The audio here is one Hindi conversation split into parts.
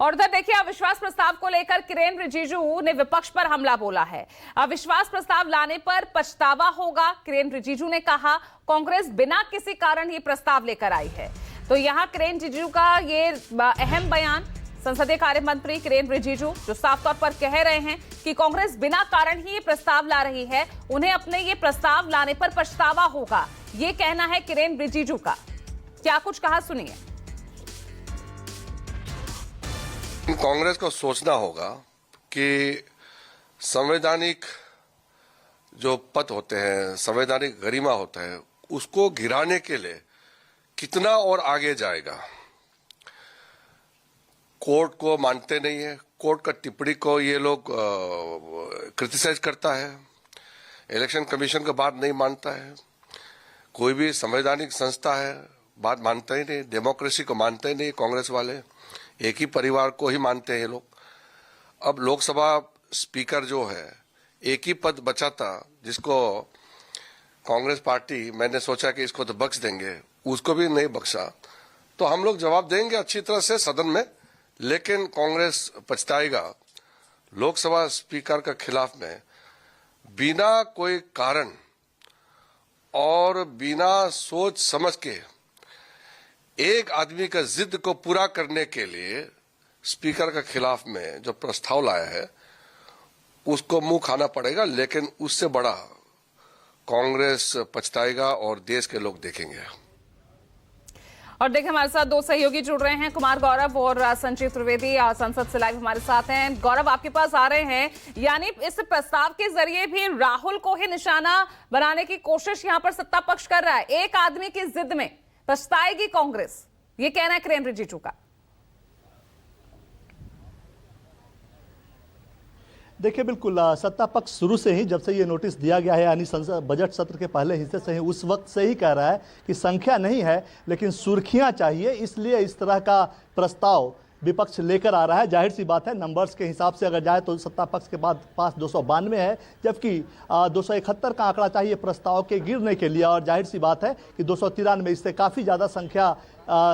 और उधर देखिए अविश्वास प्रस्ताव को लेकर किरेन रिजिजू ने विपक्ष पर हमला बोला है। अविश्वास प्रस्ताव लाने पर पछतावा होगा, किरेन रिजिजू ने कहा। कांग्रेस बिना किसी कारण ये प्रस्ताव लेकर आई है। तो यहां किरेन रिजिजू का ये अहम बयान, संसदीय कार्य मंत्री किरेन रिजिजू जो साफ तौर पर कह रहे हैं कि कांग्रेस बिना कारण ही ये प्रस्ताव ला रही है, उन्हें अपने ये प्रस्ताव लाने पर पछतावा होगा, ये कहना है किरेन रिजिजू का। क्या कुछ कहा, सुनिए। कांग्रेस को सोचना होगा कि संवैधानिक जो पद होते हैं, संवैधानिक गरिमा होता है, उसको गिराने के लिए कितना और आगे जाएगा। कोर्ट को मानते नहीं है, कोर्ट का टिप्पणी को ये लोग क्रिटिसाइज करता है, इलेक्शन कमीशन का बात नहीं मानता है, कोई भी संवैधानिक संस्था है बात मानता ही नहीं, डेमोक्रेसी को मानते ही नहीं। कांग्रेस वाले एक ही परिवार को ही मानते हैं ये लोग। अब लोकसभा स्पीकर जो है, एक ही पद बचा था जिसको कांग्रेस पार्टी, मैंने सोचा कि इसको तो बख्श देंगे, उसको भी नहीं बख्शा। तो हम लोग जवाब देंगे अच्छी तरह से सदन में, लेकिन कांग्रेस पछताएगा। लोकसभा स्पीकर के खिलाफ में बिना कोई कारण और बिना सोच समझ के एक आदमी का जिद को पूरा करने के लिए स्पीकर के खिलाफ में जो प्रस्ताव लाया है उसको मुंह खाना पड़ेगा, लेकिन उससे बड़ा कांग्रेस पछताएगा और देश के लोग देखेंगे। और देखिए हमारे साथ दो सहयोगी जुड़ रहे हैं, कुमार गौरव और संजीव त्रिवेदी संसद से लाइव हमारे साथ हैं। गौरव, आपके पास आ रहे हैं, यानी इस प्रस्ताव के जरिए भी राहुल को ही निशाना बनाने की कोशिश यहां पर सत्ता पक्ष कर रहा है। एक आदमी की जिद में पछताएगी कांग्रेस, ये कहना है किरेन रिजिजू का। देखिए बिल्कुल, सत्ता पक्ष शुरू से ही, जब से ये नोटिस दिया गया है, यानी संसद बजट सत्र के पहले हिस्से से ही, उस वक्त से ही कह रहा है कि संख्या नहीं है लेकिन सुर्खियां चाहिए, इसलिए इस तरह का प्रस्ताव विपक्ष लेकर आ रहा है। जाहिर सी बात है, नंबर्स के हिसाब से अगर जाए तो सत्ता पक्ष के पास 292 है, जबकि 271 का आंकड़ा चाहिए प्रस्ताव के गिरने के लिए, और जाहिर सी बात है कि 293, इससे काफ़ी ज़्यादा संख्या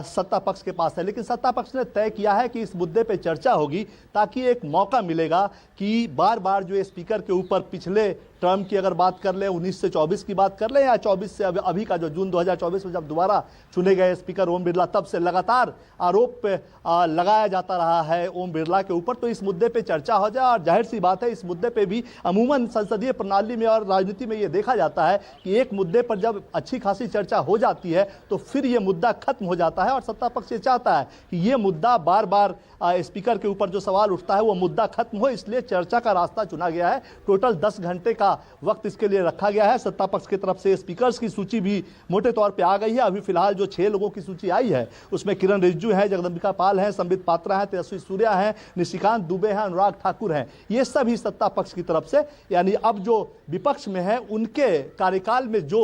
सत्ता पक्ष के पास है। लेकिन सत्ता पक्ष ने तय किया है कि इस मुद्दे पे चर्चा होगी, ताकि एक मौका मिलेगा कि बार बार जो स्पीकर के ऊपर पिछले टर्म की अगर बात कर लें, 19 से 24 की बात कर लें, या 24 से अभी का जो जून 2024 में जब दोबारा चुने गए स्पीकर ओम बिरला, तब से लगातार आरोप लगाया जाता रहा है ओम बिरला के ऊपर, तो इस मुद्दे पे चर्चा हो जाए। और जाहिर सी बात है, इस मुद्दे पे भी अमूमन संसदीय प्रणाली में और राजनीति में ये देखा जाता है कि एक मुद्दे पर जब अच्छी खासी चर्चा हो जाती है तो फिर ये मुद्दा खत्म हो जाता है, और सत्ता पक्ष ये चाहता है कि ये मुद्दा बार बार स्पीकर के ऊपर जो सवाल उठता है वो मुद्दा खत्म हो, इसलिए चर्चा का रास्ता चुना गया है। टोटल 10 घंटे का वक्त इसके लिए रखा गया है। सत्ता पक्ष की तरफ से स्पीकर्स की सूची भी मोटे तौर पे आ गई है। अभी फिलहाल जो 6 लोगों की सूची आई है उसमें किरण रिजिजू हैं, जगदम्बिका पाल हैं, संबित पात्रा हैं, तेजस्वी सूर्या हैं, निशिकांत दुबे हैं, अनुराग ठाकुर हैं। ये सभी सत्ता पक्ष की तरफ से, यानी अब जो विपक्ष में है उनके कार्यकाल में जो